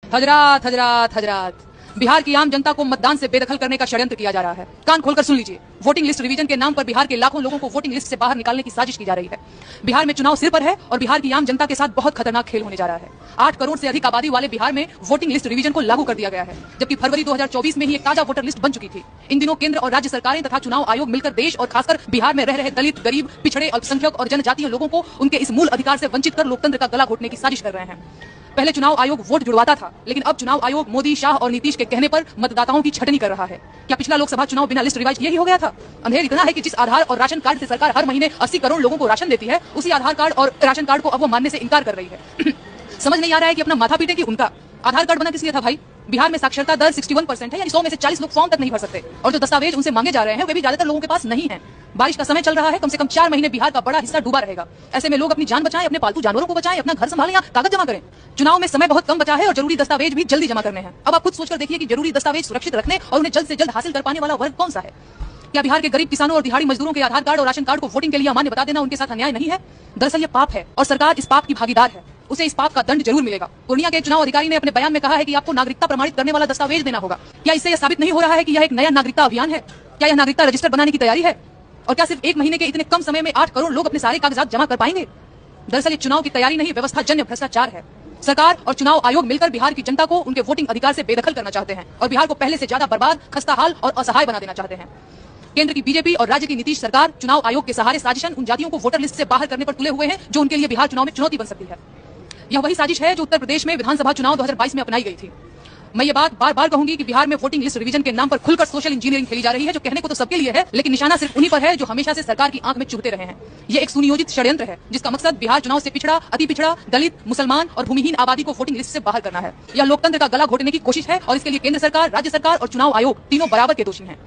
हजरात हजरात हजरात, बिहार की आम जनता को मतदान से बेदखल करने का षड्यंत्र किया जा रहा है। कान खोलकर सुन लीजिए। वोटिंग लिस्ट रिवीजन के नाम पर बिहार के लाखों लोगों को वोटिंग लिस्ट से बाहर निकालने की साजिश की जा रही है। बिहार में चुनाव सिर पर है और बिहार की आम जनता के साथ बहुत खतरनाक खेल होने जा रहा है। 8 करोड़ से अधिक आबादी वाले बिहार में वोटिंग लिस्ट रिवीजन को लागू कर दिया गया है, जबकि फरवरी 2024 में ही एक ताजा वोटर लिस्ट बन चुकी थी। इन दिनों केंद्र और राज्य सरकारें तथा चुनाव आयोग मिलकर देश और खासकर बिहार में रह रहे दलित, गरीब, पिछड़े, अल्पसंख्यक और जनजातीय लोगों को उनके इस मूल अधिकार से वंचित कर लोकतंत्र का गला घोटने की साजिश कर रहे हैं। पहले चुनाव आयोग वोट जुड़वाता था, लेकिन अब चुनाव आयोग मोदी, शाह और नीतीश के कहने पर मतदाताओं की छटनी कर रहा है। क्या पिछला लोकसभा चुनाव बिना लिस्ट रिवाइज किए ही हो गया था? अंधेर इतना है कि जिस आधार और राशन कार्ड से सरकार हर महीने 80 करोड़ लोगों को राशन देती है, उसी आधार कार्ड और राशन कार्ड को अब वो मानने से इनकार कर रही है। समझ नहीं आ रहा है कि अपना माथा पीटे कि उनका आधार कार्ड बना किस लिए था भाई? बिहार में साक्षरता दर 61% है, यानी 100 में से 40 लोग फॉर्म तक नहीं भर सकते, और जो दस्तावेज उनसे मांगे जा रहे हैं वे भी ज्यादातर लोगों के पास नहीं है। बारिश का समय चल रहा है, कम से कम 4 महीने बिहार का बड़ा हिस्सा डूबा रहेगा। ऐसे में लोग अपनी जान बचाएं, अपने पालतू जानवरों को बचाएं, अपना घर संभालें या कागज जमा करें। चुनाव में समय बहुत कम बचा है और जरूरी दस्तावेज भी जल्दी जमा करने हैं। अब आप खुद सोचकर देखिए कि जरूरी दस्तावेज सुरक्षित रखने और उन्हें जल्द से जल्द हासिल कर पाने वाला वर्ग कौन सा है? क्या बिहार के गरीब किसानों और दिहाड़ी मजदूरों के आधार कार्ड और राशन कार्ड को वोटिंग के लिए अमान्य बता देना उनके साथ अन्याय नहीं है? दरअसल ये पाप है और सरकार इस पाप की भागीदार है। उसे इस पाप का दंड जरूर मिलेगा। पूर्णिया के चुनाव अधिकारी ने अपने बयान में कहा है कि आपको नागरिकता प्रमाणित करने वाला दस्तावेज देना होगा। क्या इससे यह साबित नहीं हो रहा है कि यह एक नया नागरिकता अभियान है? क्या यह नागरिकता रजिस्टर बनाने की तैयारी है? और क्या सिर्फ 1 महीने के इतने कम समय में 8 करोड़ लोग अपने सारे कागजात जमा कर पाएंगे? दरअसल ये चुनाव की तैयारी नहीं, व्यवस्थाजन्य भ्रष्टाचार है। सरकार और चुनाव आयोग मिलकर बिहार की जनता को उनके वोटिंग अधिकार से बेदखल करना चाहते हैं और बिहार को पहले से ज्यादा बर्बाद, खस्ताहाल और असहाय बना देना चाहते हैं। केंद्र की बीजेपी और राज्य की नीतीश सरकार चुनाव आयोग के सहारे साजिशन उन जातियों को वोटर लिस्ट से बाहर करने पर तुले हुए हैं जो उनके लिए बिहार चुनाव में चुनौती बन सकती है। यह वही साजिश है जो उत्तर प्रदेश में विधानसभा चुनाव 2022 में अपनाई गई थी। मैं ये बात बार बार कहूंगी कि बिहार में वोटिंग लिस्ट रिवीजन के नाम पर खुलकर सोशल इंजीनियरिंग खेली जा रही है, जो कहने को तो सबके लिए है, लेकिन निशाना सिर्फ उन्हीं पर है जो हमेशा से सरकार की आंख में चुभते रहे हैं। ये एक सुनियोजित षड्यंत्र है जिसका मकसद बिहार चुनाव से पिछड़ा, अति पिछड़ा, दलित, मुसलमान और भूमिहीन आबादी को वोटिंग लिस्ट से बाहर करना है। यह लोकतंत्र का गला घोटने की कोशिश है और इसके लिए केंद्र सरकार, राज्य सरकार और चुनाव आयोग तीनों बराबर के दोषी हैं।